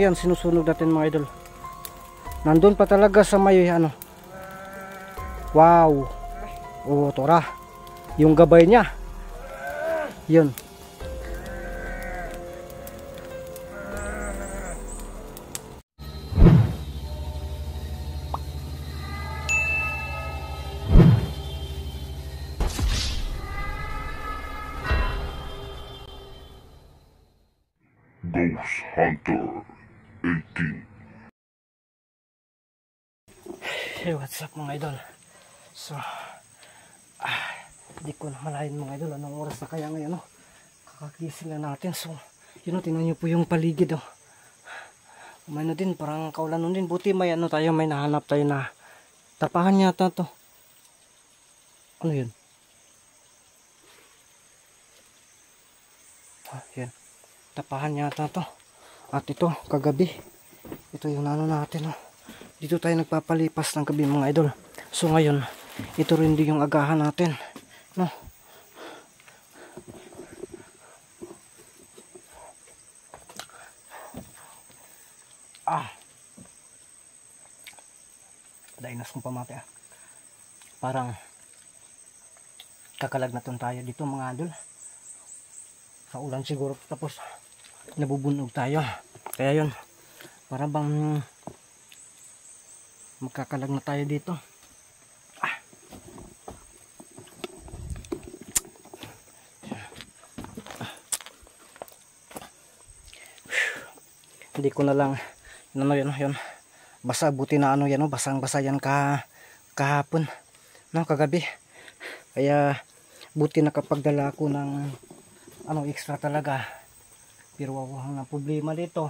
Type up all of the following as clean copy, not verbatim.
Yan, sinusunog natin mga idol. Nandun pa talaga sa may ano. Wow. Oh, tora. Yung gabay niya. Yun. Ghost Hunter 18. Hey, what's up mga idol? So, di ko na malayan mga idol anong oras na kaya ngayon, no? Kakagising na natin. So, yun, no, tingnan nyo po yung paligid, oh. May na din, parang kaulan nun din. Buti may ano tayo, may nahanap tayo na tapahan yata to. Ano yun? Yan. Tapahan yata to. At ito, kagabi, ito yung ano natin, oh. Dito tayo nagpapalipas ng gabi mga idol. So ngayon, ito rin din yung agahan natin, no? Dainas kong pamati, ah. Parang kakalagnatan tayo dito mga idol. Sa ulan siguro, tapos nabubunog tayo. Kaya yun, parang bang magkakalag na tayo dito. Hindi ko na lang ano yun, basa, buti na ano yan, basang basa yan kahapon, no, kagabi. Kaya buti nakapagdala ako ng ano extra talaga. Pero ang problema dito,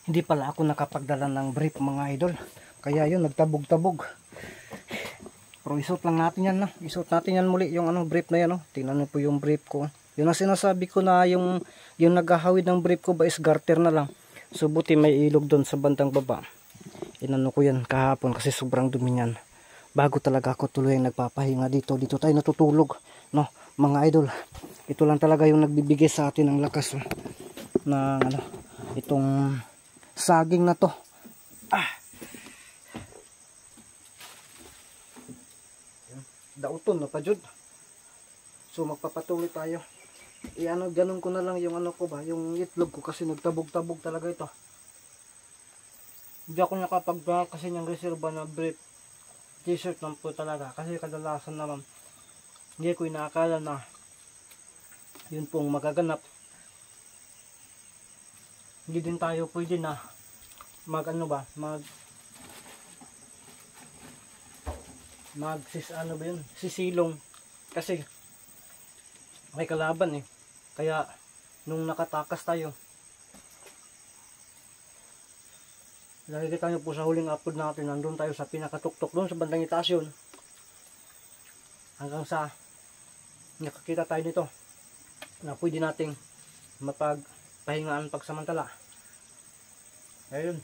hindi pala ako nakapagdala ng brief mga idol. Kaya yun, nagtabog-tabog. Pero isuot lang natin yan, no? Isuot natin yan muli yung ano, brief na yan, no? Tingnan niyo po yung brief ko. Yun ang sinasabi ko na yung naghahawid ng brief ko ba is garter na lang. So buti may ilog doon sa bandang baba. Inano ko yan kahapon kasi sobrang dumi yan. Bago talaga ako tuloy nagpapahinga dito. Dito tayo natutulog, no? Mga idol. Ito lang talaga yung nagbibigay sa atin ng lakas, no? Na ano, itong saging na to. Dauton na pa jud. So magpapatuloy tayo. Ano, ganun ko na lang yung ano ko ba, yung itlog ko kasi nagtabog-tabog talaga ito. Hindi ako nakapagba kasi yung reserva na brief t-shirt lang po talaga. Kasi kadalasan naman hindi ko inaakala na yun pong magaganap. Hindi din tayo pwede na sisilong kasi may kalaban, eh. Kaya nung nakatakas tayo, nakikita nyo po sa huling upload natin, nandun tayo sa pinakatuktok doon sa bandang itaas yun, hanggang sa nakakita tayo nito na pwede nating mapagpahingaan pagsamantala. Ayun,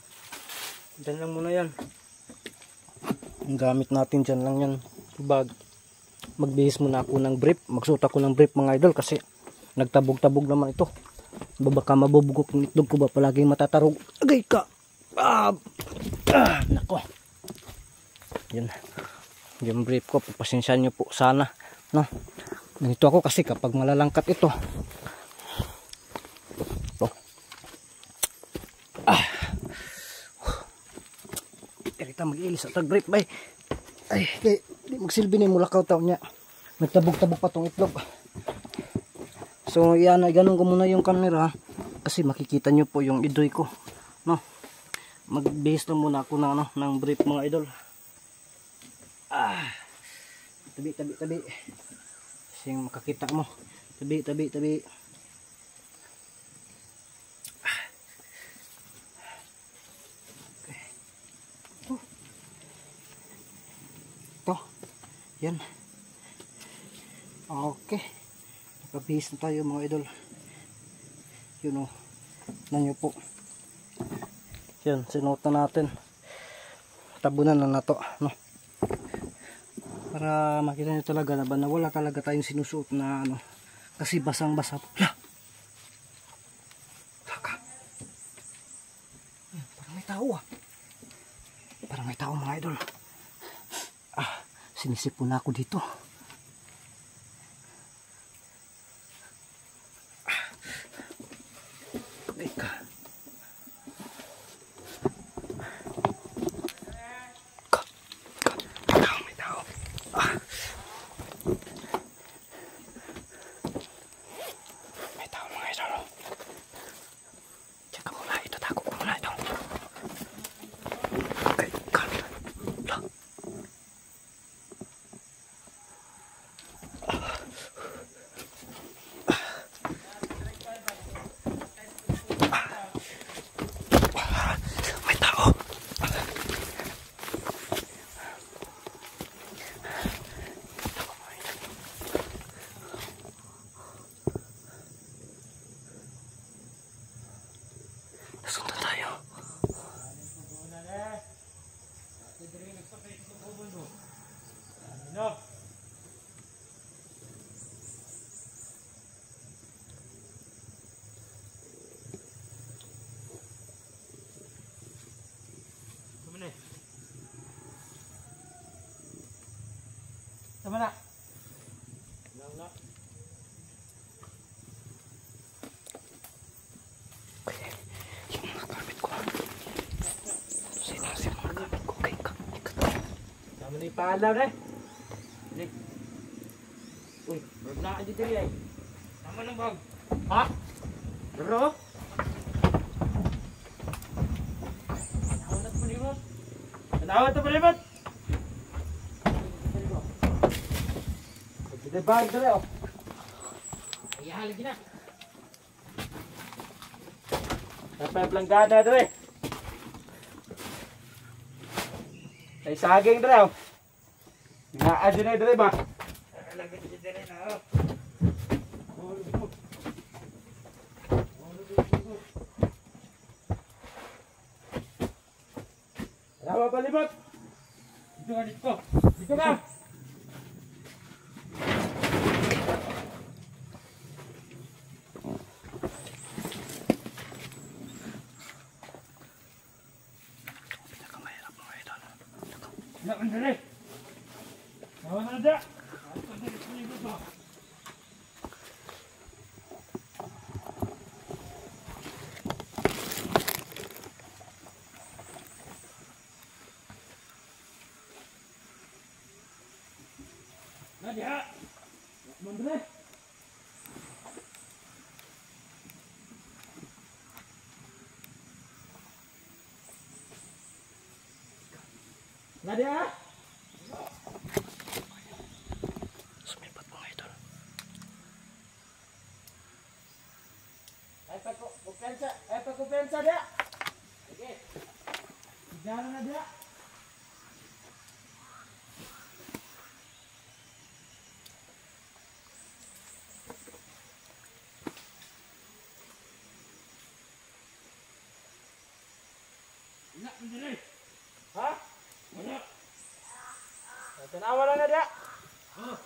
dyan lang muna yan. Ang gamit natin dyan lang yan, bag. Magbihis muna ako ng brief. Magsuot ako ng brief mga idol kasi nagtabog-tabog naman ito. Baka mabubugok yung itlog ko ba, palaging matatarog. Agay ka! Nako. Yun. Yung brief ko, pasensyahan nyo po sana, no? Ganito ako kasi kapag malalangkat ito. Kita mag-ilis at tag-brief bay. Ay, di magsilbi ni mulakaw tao niya. Nagtabog-tabog pa tong itlog. So, yan, ganun ko muna yung camera kasi makikita nyo po yung idoy ko, no? Mag-base lang muna ako ng brief mga idol. Tabi. Kasi makakita mo. Tabi. Yan. Okay. Nakabihis na tayo mga idol. Yun, nanyo po. Yan, sinuot na natin. Tabunan na to, no? Para makita nyo talaga na wala talaga tayong sinusuot na ano. Kasi basang-basa po. Parang may tao mga idol. Sinisipon na ako dito. Teka. May tao. May tao mga idol. Tsaka muna ito. Tago ko muna ito. Okay. May tao. Nasundan tayo. Tama na. Okay. Yung mga gamit ko. Sinasin mga gamit ko. Okay, ikat. Tama na yung paalam eh. Uy, wag na ka dito eh. Tama na bag. Ha? Bro? Tanawat mo limot. Tanawat mo limot. Kita bag dali oh. Ayahan lagi na. Sampai pelanggana dali. Ay saging dali oh. Inaan dyan dali ba? Lagi dyan dali na oh. Tama pa limot. Dito ka dito. Dito ka. Nak mandiri. Kawan ada. Nadia. Mandiri. Nadia. Sumipat mga idol. Kupensa dia. Oke. Jalan na dia. Nak mandiri. Ha? Mana? Tanawa lang na dia. Oh.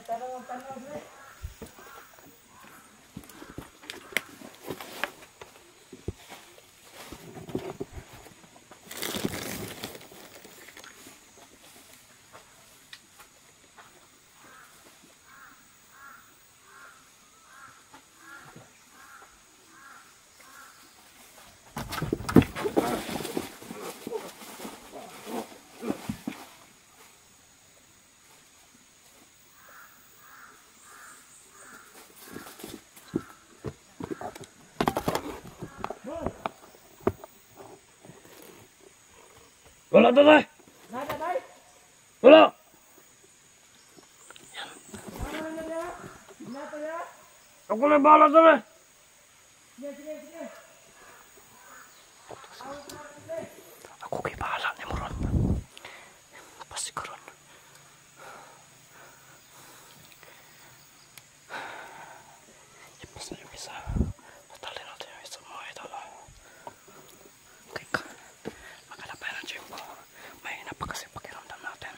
Tanong dre. Wala dali! Nada dai. Wala! Mana na dia? Nada dia. Ako na bahala dali! Sige. Ako kay bahala ni Moron. Pasiguron. Ipas na yung isa. Natali natin yung isa mga idol. Okay ka. Makalapay ng gym ko. Mahina pa kasi pakiramdam natin.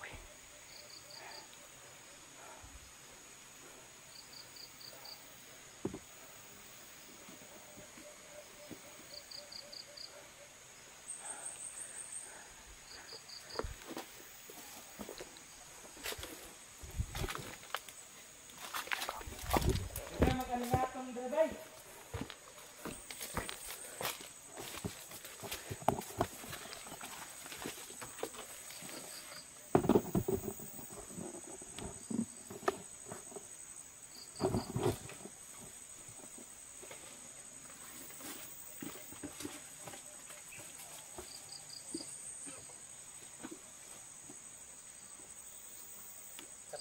Uy.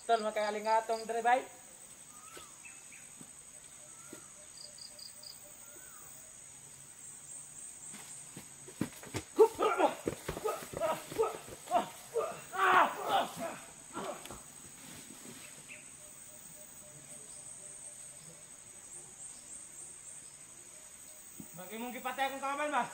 Tol, makalingatong dre bay. Bagi mong gipatay akong kaman ba?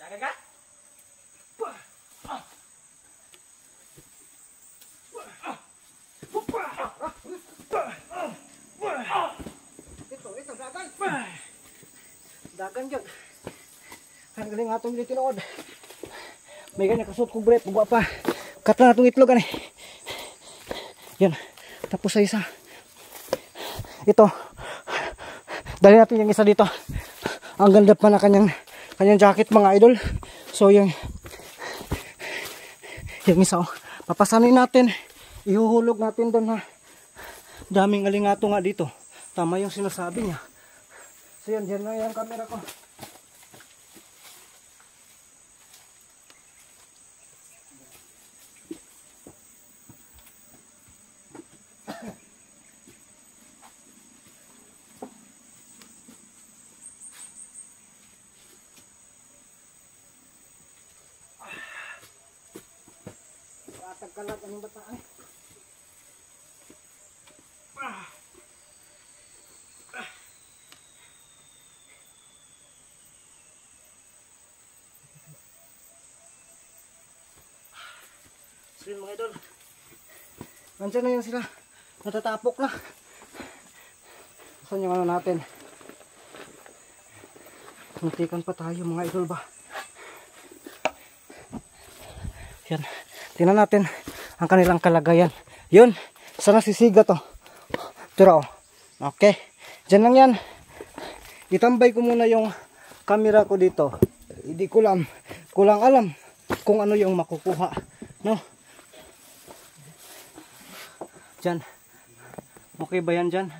Jaga ka? Ito, dagan. Dagan yun. Ang galing nga itong tinood. May ganyan kasut kong bret. Buwa pa. Kata na itong itlog. Ani. Yan. Tapos sa isa. Ito. Dali natin yung isa dito. Ang ganda pa na kanyang jacket mga idol. So yung isa. Papasanin natin. Ihuhulog natin doon ha. Daming alingato nga dito. Tama yung sinasabi niya. So yan, dyan na yung camera ko. Patagkalat ang bataan. So yun mga idol, nandiyan na yun sila, natatapok na. Saan yung ano natin, muntikan pa tayo mga idol ba. Yan, tingnan natin ang kanilang kalagayan. Yun, sana sisiga to. Tira oh. Okay, dyan lang yan. Itambay ko muna yung camera ko dito. Hindi ko lang alam kung ano yung makukuha, no? Dyan. Okay ba yan dyan?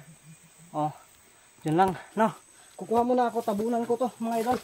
Oh. Dyan lang. No. Kukuha muna ako. Tabunan ko to mga idol.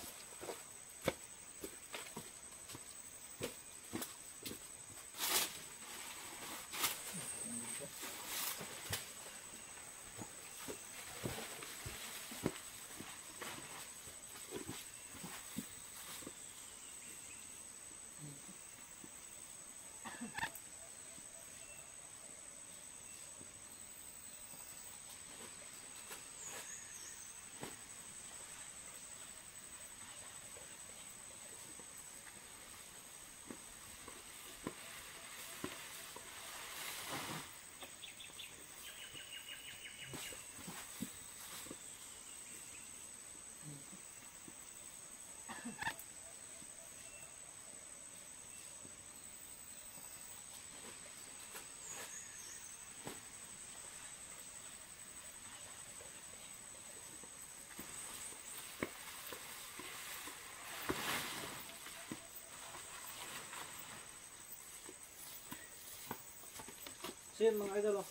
So yun mga idol oh.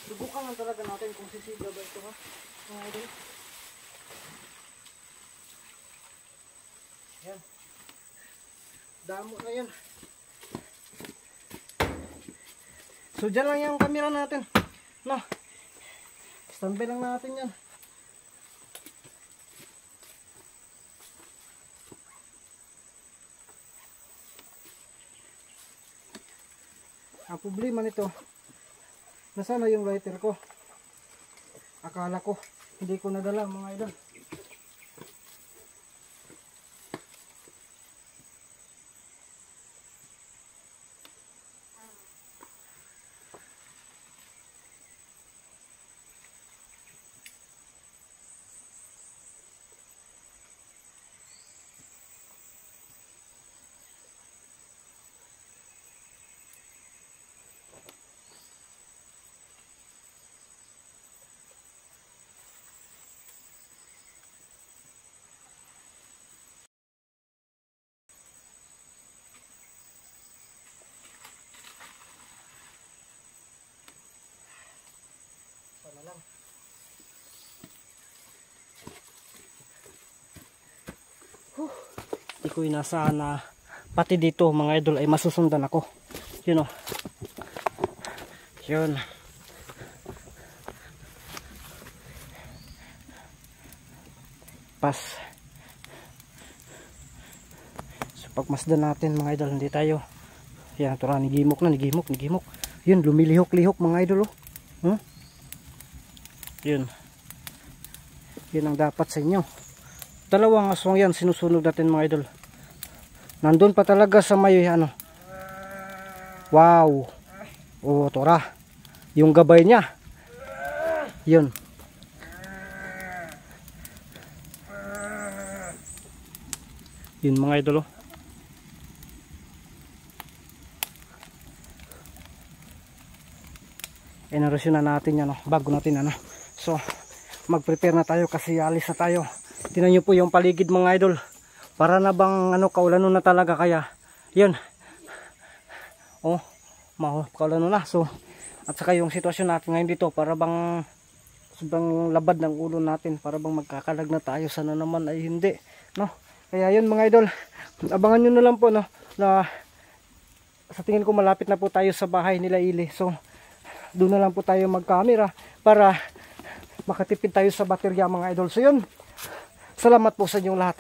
Subukan lang talaga natin kung sisiga ba ito ha mga idol. Yan. Damo na yan. So dyan lang yung camera natin. No. Standby lang natin yan. Ang problema nito, nasaan na yung lighter ko? Akala ko, hindi ko nadala mga idol. Hindi ko inasahan na pati dito mga idol ay masusundan ako. Yun o. Yun. Pas. So pagmasdan natin mga idol, hindi tayo. Yan, tura, nigimok na, nigimok. Yun, lumilihok-lihok mga idol o. Yun. Yun ang dapat sa inyo. Dalawang aswang yan sinusunod natin mga idol. Nandun pa talaga sa may ano. Wow. Oh, tora. Yung gabay niya. Yun. Yun mga idol oh. Inarasyon na natin yan oh, bago natin ano. So, mag-prepare na tayo kasi alis na tayo. Tingnan nyo po yung paligid mga idol. Para na bang ano, kaulano na talaga kaya. Yun. Oh, kaulano na. So, at saka yung sitwasyon natin ngayon dito, para bang sobrang labad ng ulo natin. Para bang magkakalag na tayo. Sana naman ay hindi. No? Kaya yun mga idol. Abangan nyo na lang po no, na sa tingin ko malapit na po tayo sa bahay nila Ili. So, doon na lang po tayo mag-camera para makatipid tayo sa baterya mga idol. So yun, salamat po sa inyong lahat.